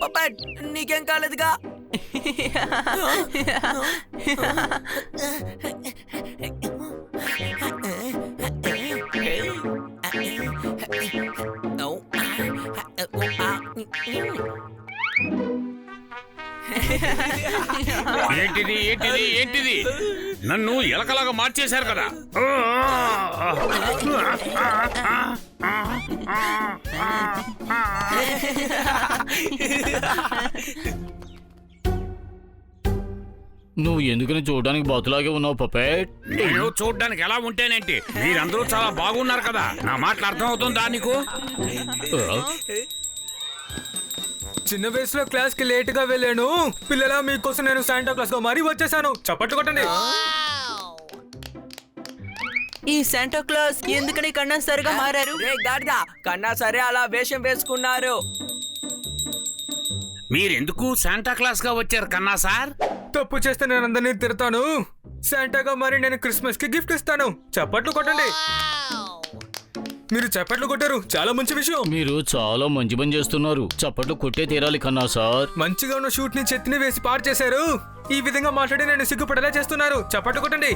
Puppet నీకేం కాలేదుగా? ఏంటిది ఏంటిది ఏంటిది? నన్ను ఎలకలాగా మార్చేశారు కదా. నువ్వు ఎందుకని చూడడానికి బాతులాగే ఉన్నావు పపెట్? నేను చూడడానికి ఎలా ఉంటేనేంటి? మీరందరూ చాలా బాగున్నారు కదా. నా మాటలు అర్థం అవుతుందా నీకు? చిన్న వయసులో క్లాస్ కి లేట్ గా వెళ్ళాను. పిల్లల మీకోసం నేను శాంటా క్లాస్ గా మరీ వచ్చేసాను. చప్పట్లు కొట్టండి. ఈ శాంటా క్లాస్ ఎందుకని కన్నా సరిగా మారారు? కన్నా సరే అలా వేషం వేసుకున్నారు. మీరెందుకు శాంటా క్లాస్ గా వచ్చారు కన్నా సార్? తప్పు చేస్తే నేను అందరినీ తిడతాను. శాంటాగా మరి నేను క్రిస్మస్ కి గిఫ్ట్ ఇస్తాను. చప్పట్లు కొట్టండి. మీరు చప్పట్లు కొట్టారు, చాలా మంచి విషయం. మీరు చాలా మంచి పని చేస్తున్నారు. చప్పట్లు కొట్టే తీరాలి కన్నా సార్. మంచిగా ఉన్న షూట్ ని చెత్తిని వేసి పాడు చేశారు. ఈ విధంగా మాట్లాడి నేను సిగ్గుపడేలా చేస్తున్నారు. చప్పట్లు కొట్టండి.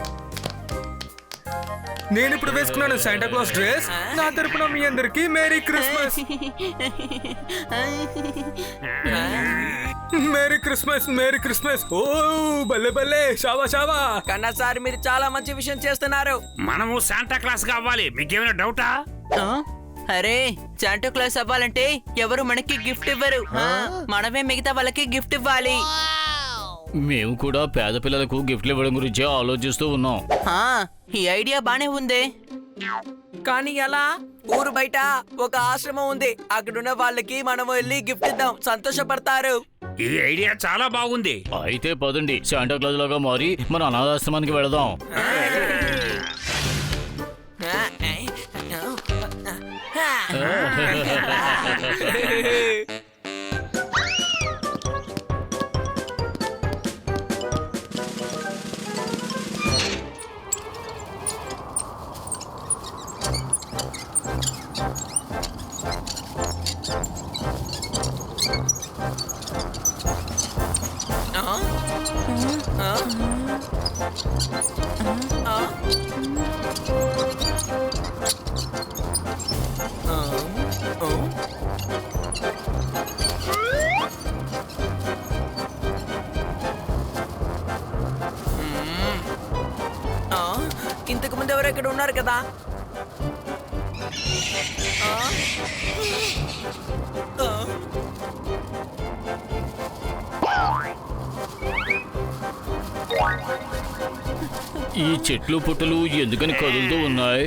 నేను ఇప్పుడు వేసుకున్నాను శాంటా క్లాస్ డ్రెస్. నా తరపున మీ అందరికి merry Christmas. Merry Christmas, merry Christmas. ఓ బల్లే బల్లే, షావా షావా. కన్నా సార్ మీరు చాలా మంచి విషయం చేస్తున్నారు. మనము శాంటా క్లాస్ గా అవ్వాలి. మీకేమైనా డౌటా? అరే శాంటా క్లాస్ అవ్వాలంటే ఎవరు మనకి గిఫ్ట్ ఇవ్వరు. మనమే మిగతా వాళ్ళకి గిఫ్ట్ ఇవ్వాలి. మేము కూడా పేద పిల్లలకు గిఫ్ట్లు ఇవ్వడం గురించి ఆలోచిస్తూ ఉన్నాం. ఈ ఐడియా బానే ఉంది, కానీ ఎలా? ఊరు బయట ఒక ఆశ్రమం ఉంది. అక్కడున్న వాళ్ళకి మనం వెళ్ళి గిఫ్ట్ ఇద్దాం, సంతోషపడతారు. ఈ ఐడియా చాలా బాగుంది. అయితే పదండి, శాంటా క్లాస్ లాగా మారి మన అనాథాశ్రమానికి వెళదాం. ఇంతకు ముందు ఎవరు ఇక్కడ ఉన్నారు కదా? ఈ చెట్లు పుట్టలు ఎందుకని కదులుతూ ఉన్నాయి?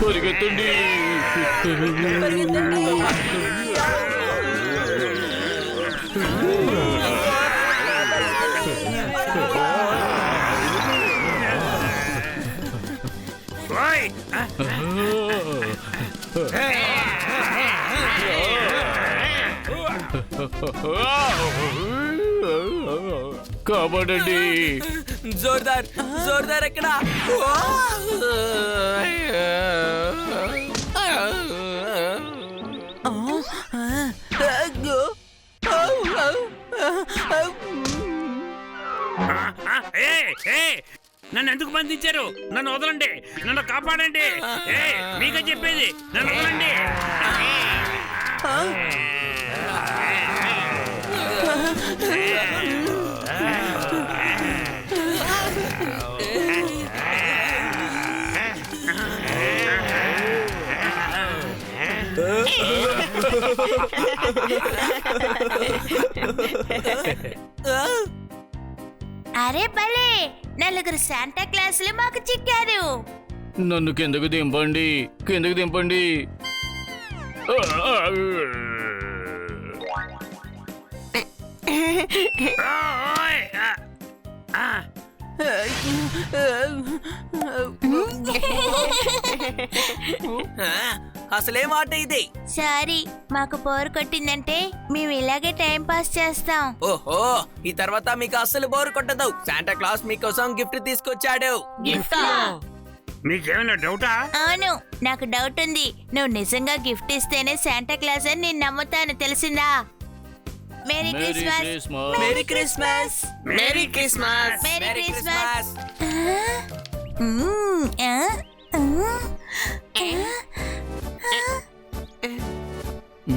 పరిగెత్తండి. కాపాడండి. జోర్దార్ జోర్దార్ ఎక్కడ? నన్ను ఎందుకు బంధించారు? నన్ను వదలండి, నన్ను కాపాడండి. మీకే చెప్పేది, నన్ను వదలండి. అరే భలే, నలుగురు శాంటా క్లాసులు మాకు చిక్కారు. నన్ను కిందకు దింపండి, కిందకు దింపండి. అసలేం ఆట ఇది? సారీ, మాకు బోర్ కొట్టిందంటే మేము ఇలాగే టైం పాస్ చేస్తాం. ఓహో, ఈ తర్వాత మీకు అస్సలు బోర్ కొట్టదు. శాంటా క్లాస్ మీకోసం గిఫ్ట్ తీసుకొచ్చాడు. మీకేమైనా డౌటా? అవును, నాకు డౌట్ ఉంది. నువ్వు నిజంగా గిఫ్ట్ ఇస్తేనే శాంటా క్లాస్ అని నేను నమ్ముతాను, తెలిసిందా? Merry Christmas. Merry Christmas. Merry Christmas. Merry merry Christmas. Christmas.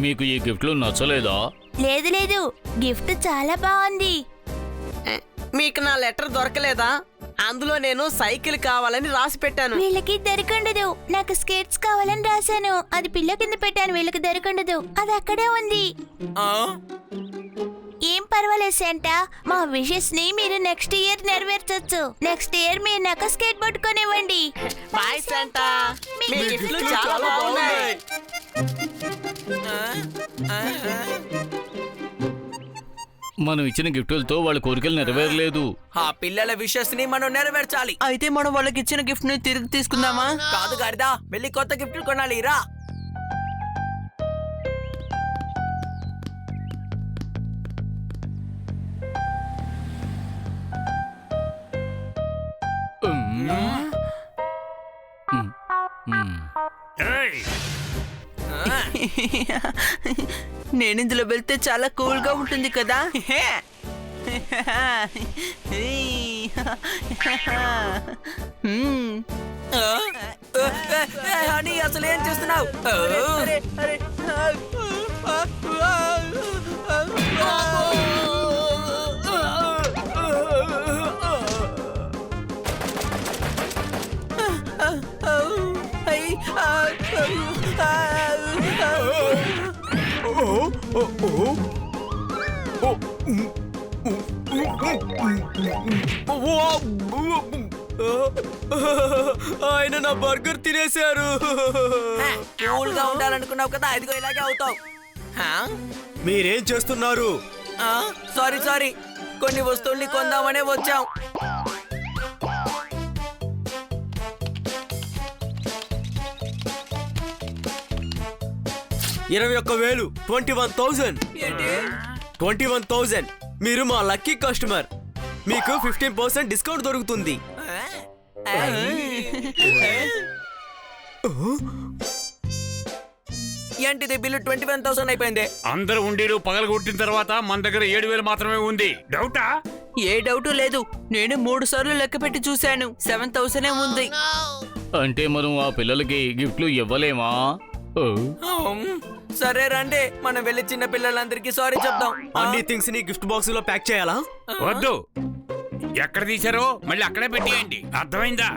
మీకు ఈ గిఫ్ట్లు నచ్చలేదా? లేదు లేదు, గిఫ్ట్ చాలా బాగుంది. మీకు నా లెటర్ దొరకలేదా? అందులో నేను సైకిల్ కావాలని రాసి పెట్టాను. వీళ్ళకి దొరకండదు. నాకు స్కేట్స్ కావాలని రాశాను, అది పిల్ల కింద పెట్టాను. వీళ్ళకి దొరకండదు, అది అక్కడే ఉంది. ఆ? ఏం పర్వాలేదు శాంటా, మా విషెస్ ని మీరు నెక్స్ట్ ఇయర్ నెరవేర్చొచ్చు. నెక్స్ట్ ఇయర్ మీరు నాకు స్కేట్ బోర్డ్ కొనివ్వండి. బాయ్ శాంటా, మీ మీ గిఫ్ట్లు గిఫ్ట్లు చాలా చాలా బాగున్నాయి. మనం ఇచ్చిన గిఫ్టులతో వాళ్ళ కోరికలు నెరవేరలేదు. ఆ పిల్లల విషెస్ ని మనం నెరవేర్చాలి. అయితే మనం వాళ్ళకి ఇచ్చిన గిఫ్ట్ ని తిరిగి తీసుకుందామా? కాదు గాడిదా, వెళ్ళి కొత్త గిఫ్ట్లు కొనాలి. రా. ఏయ్, నేను ఇందులో వెళ్తే చాలా కూల్ గా ఉంటుంది కదా. హనీ, అసలు ఏం చేస్తున్నావు? ఆయన నా బర్గర్ తినేశారు. కూల్ గా ఉండాలనుకున్నావు కదా, అదిగో ఇలాగే అవుతావు. మీరేం చేస్తున్నారు? సారీ సారీ, కొన్ని వస్తువుల్ని కొందామనే వచ్చాం. $21,000. 21,000. మీరు మా లక్కీ కస్టమర్. మీకు 15% డిస్కౌంట్ దొరుకుతుంది. ఏంటిది బిల్లు 21,000 అయిపోయింది? అందరు ఉండీలు పగలగొట్టిన తర్వాత మన దగ్గర 7,000 మాత్రమే ఉంది. డౌటా? ఏ డౌట్ లేదు. నేను 3 సార్లు లెక్క పెట్టి చూశాను, 7,000 ఉంది. అంటే మనం ఆ పిల్లలకి గిఫ్ట్లు ఇవ్వలేమా? ఓ, సరే రండి, మనం వెళ్ళి చిన్న పిల్లలందరికీ సారీ చెప్దాం. అన్ని థింగ్స్ ని గిఫ్ట్ బాక్స్ లో ప్యాక్ చేయాలా? వద్దు, ఎక్కడ తీశారో మళ్ళీ అక్కడే పెట్టేయండి. అర్థమైందా?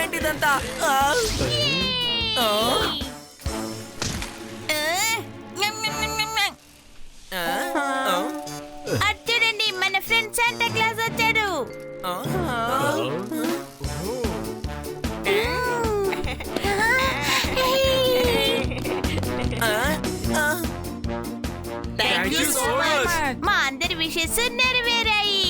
ఏంటిదంతా? చూడండి, మన ఫ్రెండ్ శాంటా క్లాస్ వచ్చాడు. Thank you so much. మా అందరి విషెస్ నెరవేరాయి.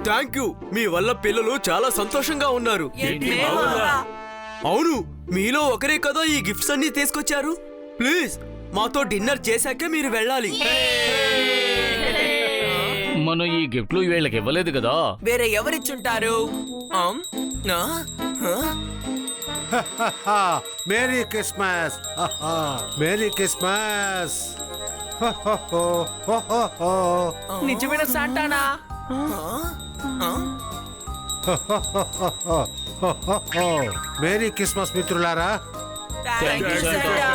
Thank you. మీ వల్ల పిల్లలు చాలా సంతోషంగా ఉన్నారు. ఏంటి? అవును, మీలో ఒకరే కదా ఈ గిఫ్ట్స్ అన్ని తీసుకొచ్చారు. ప్లీజ్ మాతో డిన్నర్ చేశాకే మీరు వెళ్ళాలి. మనం ఈ గిఫ్ట్లు వీళ్ళకి ఇవ్వలేదు కదా. వేరే ఎవరిచ్చుంటారు? Merry Christmas. Merry Christmas. నిజమైన శాంటానా? మేరీ క్రిస్మస్ మిత్రులారా. Thank you Santa.